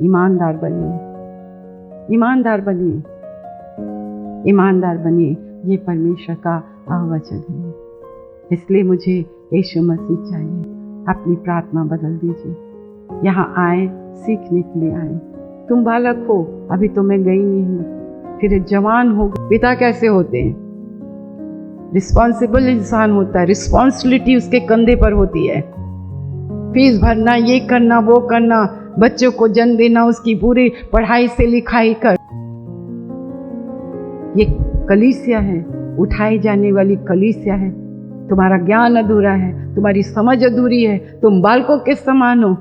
ईमानदार बनिए, ईमानदार बनिए, ईमानदार बनिए। ये परमेश्वर का वचन है। इसलिए मुझे यीशु मसीह चाहिए। अपनी प्रार्थना बदल दीजिए। यहाँ आए, सीखने के लिए आए। तुम बालक हो, अभी तो मैं गई नहीं हूँ, फिर जवान हो। पिता कैसे होते हैं? रिस्पॉन्सिबल इंसान होता है, रिस्पॉन्सिबिलिटी उसके कंधे पर होती है। फीस भरना, ये करना, वो करना, बच्चों को जन्म देना, उसकी पूरी पढ़ाई से लिखाई कर। ये कलीसिया है, उठाई जाने वाली कलीसिया है। तुम्हारा ज्ञान अधूरा है, तुम्हारी समझ अधूरी है, तुम बालकों के समान हो।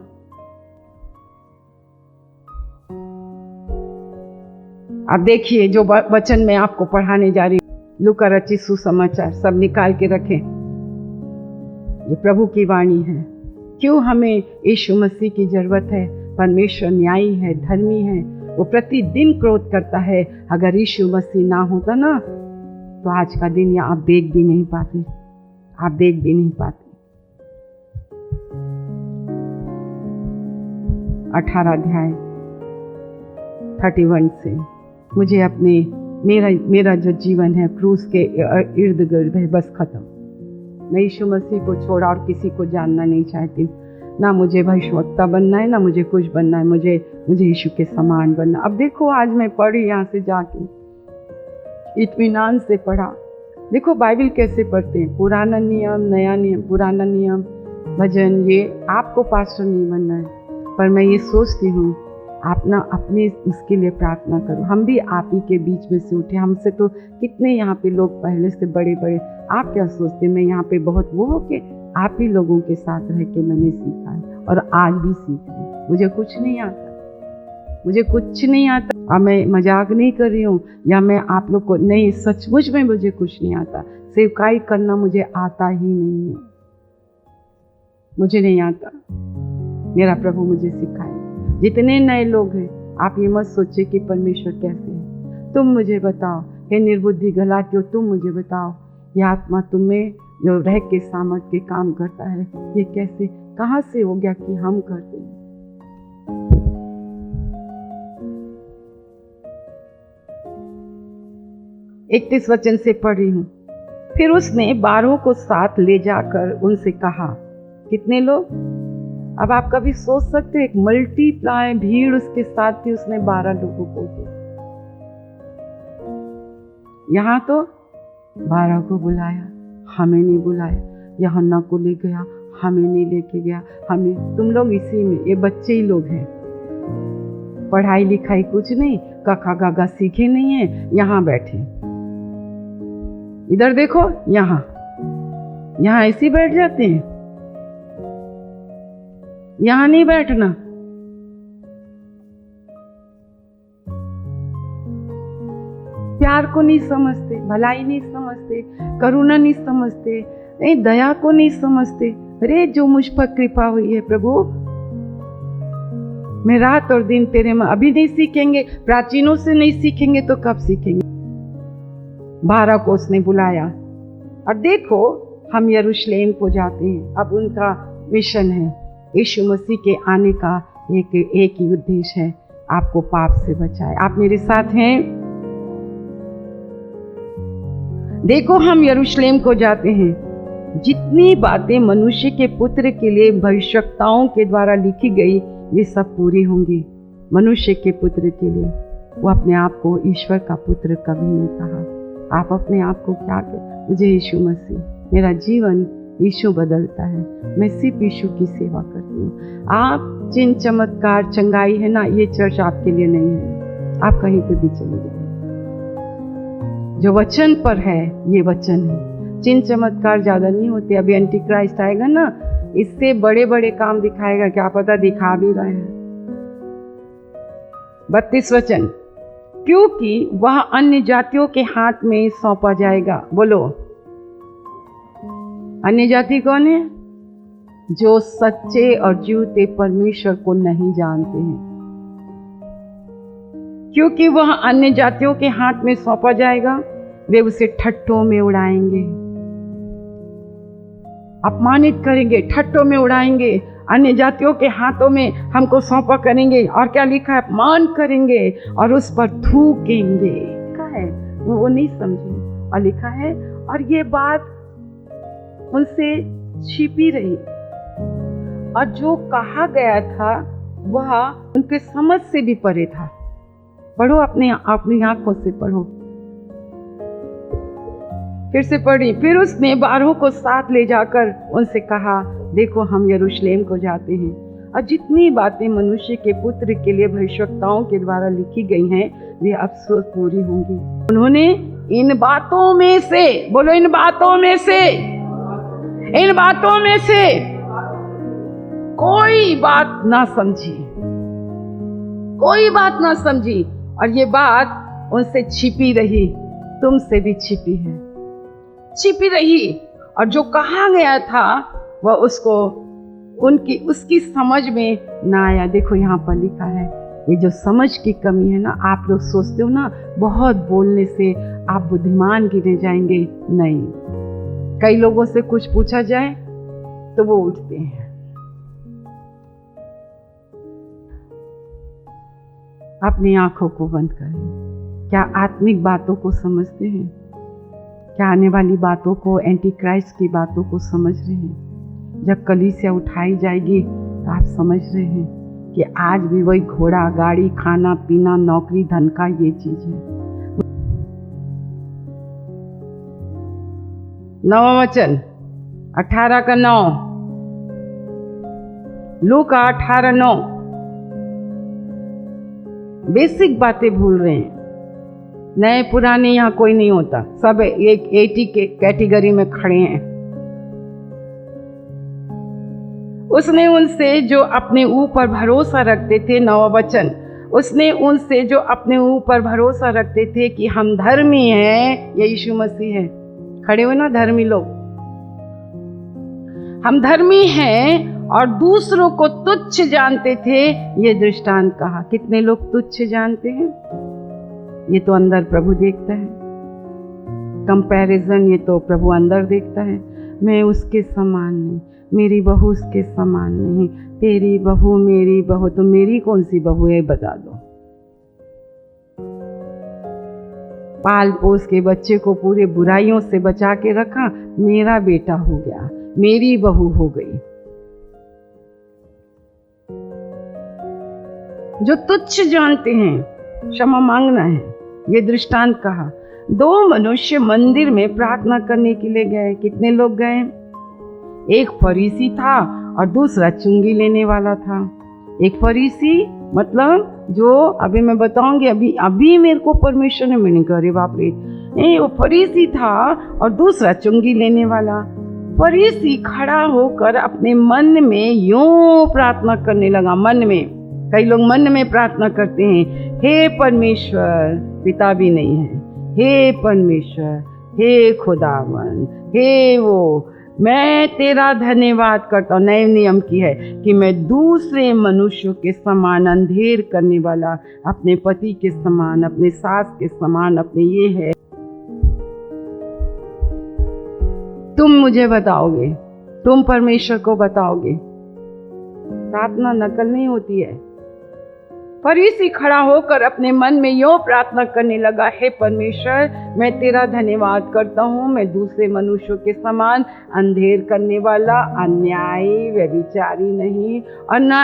आप देखिए जो वचन मैं आपको पढ़ाने जा रही हूँ, लूका रचित सुसमाचार, सब निकाल के रखें। ये प्रभु की वाणी है। क्यों हमें यीशु मसीह की जरूरत है? परमेश्वर न्यायी है, धर्मी है, वो प्रतिदिन क्रोध करता है। अगर यीशु मसीह ना होता ना, तो आज का दिन आप देख भी नहीं पाते, आप देख भी नहीं पाते। 18 अध्याय 31 से मुझे अपने मेरा जो जीवन है क्रूस के इर्द गिर्द है, बस खत्म। मैं यीशु मसीह को छोड़ा और किसी को जानना नहीं चाहती। ना मुझे भविष्यवक्ता बनना है, ना मुझे कुछ बनना है। मुझे यीशु के समान बनना। अब देखो, आज मैं पढ़ी यहाँ से जाके, इत्मीनान से पढ़ा। देखो बाइबल कैसे पढ़ते हैं, पुराना नियम, नया नियम, पुराना नियम, भजन। ये आपको पास्टर नहीं बनना है, पर मैं ये सोचती हूँ आप ना अपने उसके लिए प्रार्थना करो। हम भी आप ही के बीच में से उठे। हमसे तो कितने यहाँ पे लोग पहले से बड़े बड़े। आप क्या सोचते? मैं यहाँ पे बहुत वो हो के आप ही लोगों के साथ रह के मैंने सीखा है और आज भी सीख रही हूँ। मुझे कुछ नहीं आता, मुझे कुछ नहीं आता। अब मैं मजाक नहीं कर रही हूँ या मैं आप लोग को नहीं, सचमुच में मुझे कुछ नहीं आता। सेवकाई करना मुझे आता ही नहीं है, मुझे नहीं आता। मेरा प्रभु मुझे सिखाए। जितने नए लोग हैं, आप ये मत सोचिए कि परमेश्वर कैसे है। तुम मुझे बताओ, हे निर्बुद्धि गलातियों, तुम मुझे बताओ, ये आत्मा तुम्हें जो रह के सामर्थ के काम करता है, ये कैसे, कहाँ से हो गया कि हम करते हैं? 31 वचन से पढ़ रही हूँ। फिर उसने 12 को साथ ले जाकर उनसे कहा, कितने लोग? अब आप कभी सोच सकते हो, एक मल्टीप्लाई भीड़ उसके साथ थी। उसने 12 लोगों को दिया। यहाँ तो 12 को बुलाया, हमें नहीं बुलाया। यूहन्ना को ले गया, हमें नहीं लेके गया। हमें, तुम लोग इसी में, ये बच्चे ही लोग हैं, पढ़ाई लिखाई कुछ नहीं, कखा गागा सीखे नहीं है, यहाँ बैठे। इधर देखो, यहाँ ऐसे बैठ जाते हैं। यहाँ नहीं बैठना। प्यार को नहीं समझते, भलाई नहीं समझते, करुणा नहीं समझते, नहीं दया को नहीं समझते। अरे जो मुझ पर कृपा हुई है प्रभु, मैं रात और दिन तेरे में। अभी नहीं सीखेंगे, प्राचीनों से नहीं सीखेंगे तो कब सीखेंगे? 12 को उसने बुलाया। और देखो, हम यरूशलेम को जाते हैं। अब उनका मिशन है, यीशु मसीह के आने का एक ही उद्देश्य है, आपको पाप से बचाए। आप मेरे साथ हैं? देखो, हम यरूशलेम को जाते हैं। जितनी बातें मनुष्य के पुत्र के लिए भविष्यवक्ताओं के द्वारा लिखी गई, ये सब पूरी होंगी। मनुष्य के पुत्र के लिए, वो अपने आप को ईश्वर का पुत्र कभी नहीं कहा। आप अपने आप को क्या कहते? मुझे यीशु मसीह, मेरा जीवन यीशु बदलता है। मैं सिर्फ यीशु की सेवा करती हूँ। आप चिन्ह चमत्कार चंगाई है ना, ये चर्च आपके लिए नहीं है। आप कहीं पे भी चले जाए, जो वचन पर है ये वचन है। चिन्ह चमत्कार ज्यादा नहीं होते। अभी एंटी क्राइस्ट आएगा ना, इससे बड़े बड़े काम दिखाएगा, क्या पता दिखा भी रहे हैं। 32 वचन, क्योंकि वह अन्य जातियों के हाथ में सौंपा जाएगा। बोलो, अन्य जाति कौन है? जो सच्चे और जीवते परमेश्वर को नहीं जानते हैं। क्योंकि वह अन्य जातियों के हाथ में सौंपा जाएगा, वे उसे ठट्ठों में उड़ाएंगे अपमानित करेंगे, ठट्टों में उड़ाएंगे, अन्य जातियों के हाथों में हमको सौंपा करेंगे, और क्या लिखा है, अपमान करेंगे और उस पर थूकेंगे। लिखा है, वो नहीं समझे, और लिखा है और ये बात उनसे छिपी रही, और जो कहा गया था वह उनके समझ से भी परे था। पढ़ो, अपनी आंखों से पढ़ो, फिर से पढ़ी। फिर उसने 12 को साथ ले जाकर उनसे कहा, देखो हम यरूशलेम को जाते हैं, और जितनी बातें मनुष्य के पुत्र के लिए भविष्यवक्ताओं के द्वारा लिखी गई हैं वे अब सोच पूरी होंगी। उन्होंने इन बातों में से, बोलो इन बातों में से, इन बातों में से कोई बात ना समझी, कोई बात ना समझी, और ये बात उनसे छिपी रही, तुमसे भी छिपी है, छिपी रही। और जो कहा गया था वह उसकी समझ में ना आया। देखो यहाँ पर लिखा है, ये जो समझ की कमी है ना, आप लोग सोचते हो ना बहुत बोलने से आप बुद्धिमान गिने जाएंगे, नहीं। कई लोगों से कुछ पूछा जाए तो वो उठते हैं। अपनी आंखों को बंद करें। क्या आत्मिक बातों को समझते हैं? क्या आने वाली बातों को, एंटी क्राइस्ट की बातों को समझ रहे हैं? जब कलीसिया उठाई जाएगी तो आप समझ रहे हैं कि आज भी वही घोड़ा गाड़ी, खाना पीना, नौकरी, धन का ये चीज है। 9वां वचन 18 का 9, लूका 18:9। बेसिक बातें भूल रहे हैं। नए पुराने यहाँ कोई नहीं होता, सब एक 80 के कैटेगरी में खड़े हैं। उसने उनसे जो अपने ऊपर भरोसा रखते थे, 9वां वचन, उसने उनसे जो अपने ऊपर भरोसा रखते थे कि हम धर्मी हैं, ये यीशु मसीह है। खड़े हो ना धर्मी लोग, हम धर्मी हैं और दूसरों को तुच्छ जानते थे, ये दृष्टांत कहा। कितने लोग तुच्छ जानते हैं? ये तो अंदर प्रभु देखता है। कंपैरिजन, ये तो प्रभु अंदर देखता है। मैं उसके समान नहीं, मेरी बहू उसके समान नहीं, तेरी बहू मेरी बहू, तो मेरी कौन सी बहू है बता दो। पाल पोस के बच्चे को पूरे बुराइयों से बचा के रखा, मेरा बेटा हो गया, मेरी बहू हो गई। जो तुच्छ जानते हैं, क्षमा मांगना है, ये दृष्टांत कहा। 2 मनुष्य मंदिर में प्रार्थना करने के लिए गए। कितने लोग गए? एक फरीसी था और दूसरा चुंगी लेने वाला था। एक फरीसी मतलब जो अभी मैं बताऊंगी, अभी मेरे को परमेश्वर ने मैंने कहा, अरे बाप रे, वो फरीसी था और दूसरा चुंगी लेने वाला। फरीसी खड़ा होकर अपने मन में यूं प्रार्थना करने लगा। मन में, कई लोग मन में प्रार्थना करते हैं, हे परमेश्वर, पिता भी नहीं है, हे परमेश्वर, हे खुदावन, हे वो, मैं तेरा धन्यवाद करता हूँ। नए नियम की है कि मैं दूसरे मनुष्यों के समान अंधेर करने वाला, अपने पति के समान, अपने सास के समान, अपने ये है। तुम मुझे बताओगे, तुम परमेश्वर को बताओगे। प्रार्थना नकल नहीं होती है। फरीसी खड़ा होकर अपने मन में यूं प्रार्थना करने लगा, हे परमेश्वर, मैं तेरा धन्यवाद करता हूँ, मैं दूसरे मनुष्यों के समान अंधेर करने वाला, अन्यायी, व्यभिचारी नहीं, और ना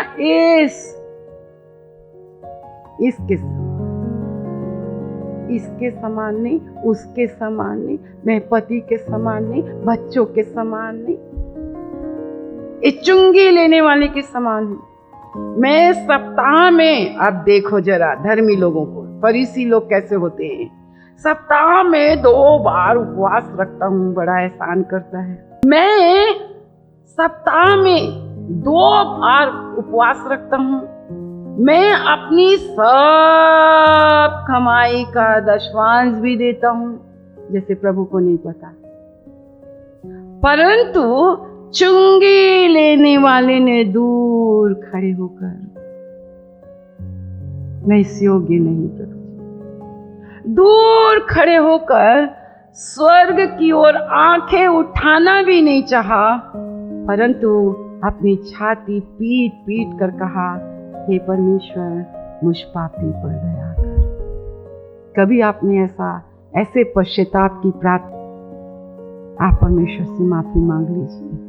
इसके समान नहीं, उसके समान नहीं, मैं पति के समान नहीं, बच्चों के समान नहीं, इस चुंगी लेने वाले के समान हूँ। मैं सप्ताह में, अब देखो जरा धर्मी लोगों को, फरीसी लोग कैसे होते हैं, सप्ताह में 2 बार उपवास रखता हूँ, बड़ा एहसान करता है। मैं सप्ताह में 2 बार उपवास रखता हूँ। मैं अपनी सब कमाई का 10वांश भी देता हूँ, जैसे प्रभु को नहीं पता। परंतु चुंगी लेने वाले ने दूर खड़े होकर, मैं इस योग्य नहीं प्रभु, दूर खड़े होकर स्वर्ग की ओर आंखें उठाना भी नहीं चाहा परंतु अपनी छाती पीट पीट कर कहा, हे परमेश्वर मुझ पापी पर दया कर। कभी आपने ऐसे पश्चाताप की प्रार्थना, आप परमेश्वर से माफी मांग लीजिए।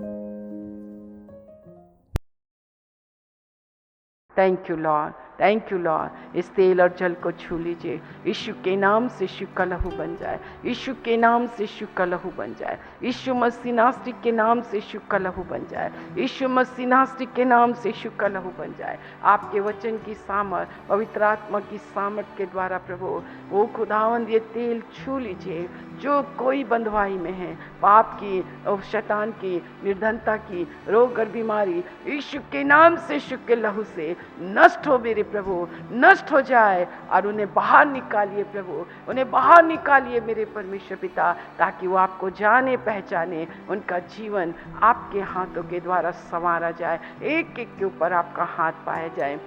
Thank you Lord, thank you Lord. इस तेल और जल को छू लीजिए। यीशु के नाम से यीशु का लहू बन जाए, यीशु के नाम से यीशु का लहू बन जाए, यीशु मसीह नासरी के नाम से यीशु का लहू बन जाए, यीशु मसीह नासरी के नाम से यीशु का लहू बन जाए। आपके वचन की सामर्थ, पवित्र आत्मा की सामर्थ के द्वारा प्रभु वो खुदावंद ये तेल छू लीजिए। जो कोई बंधुआई में है, पाप की और शैतान की, निर्धनता की, रोग और बीमारी, यीशु के नाम से यीशु के लहू से नष्ट हो मेरे प्रभु, नष्ट हो जाए और उन्हें बाहर निकालिए प्रभु, उन्हें बाहर निकालिए मेरे परमेश्वर पिता, ताकि वो आपको जाने पहचाने, उनका जीवन आपके हाथों के द्वारा संवारा जाए, एक एक के ऊपर आपका हाथ पाया जाए।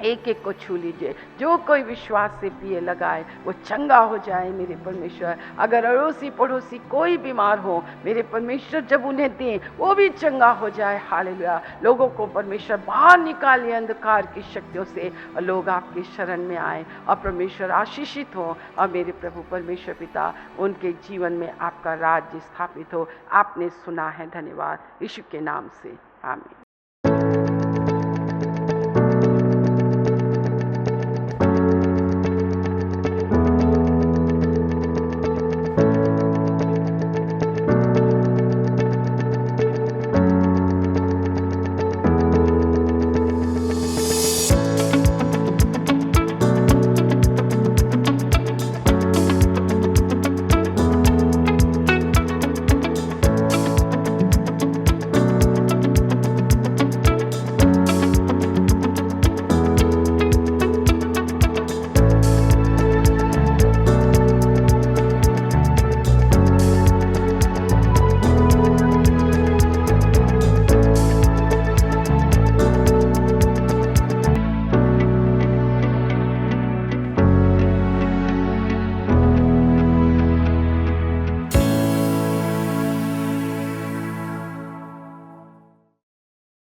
एक एक को छू लीजिए। जो कोई विश्वास से पिए लगाए वो चंगा हो जाए मेरे परमेश्वर। अगर अड़ोसी पड़ोसी कोई बीमार हो मेरे परमेश्वर, जब उन्हें दें वो भी चंगा हो जाए। हालेलुया। लोगों को परमेश्वर बाहर निकालिए अंधकार की शक्तियों से, और लोग आपकी शरण में आए और परमेश्वर आशीषित हो, और मेरे प्रभु परमेश्वर पिता उनके जीवन में आपका राज्य स्थापित हो। आपने सुना है, धन्यवाद। यीशु के नाम से आमीन।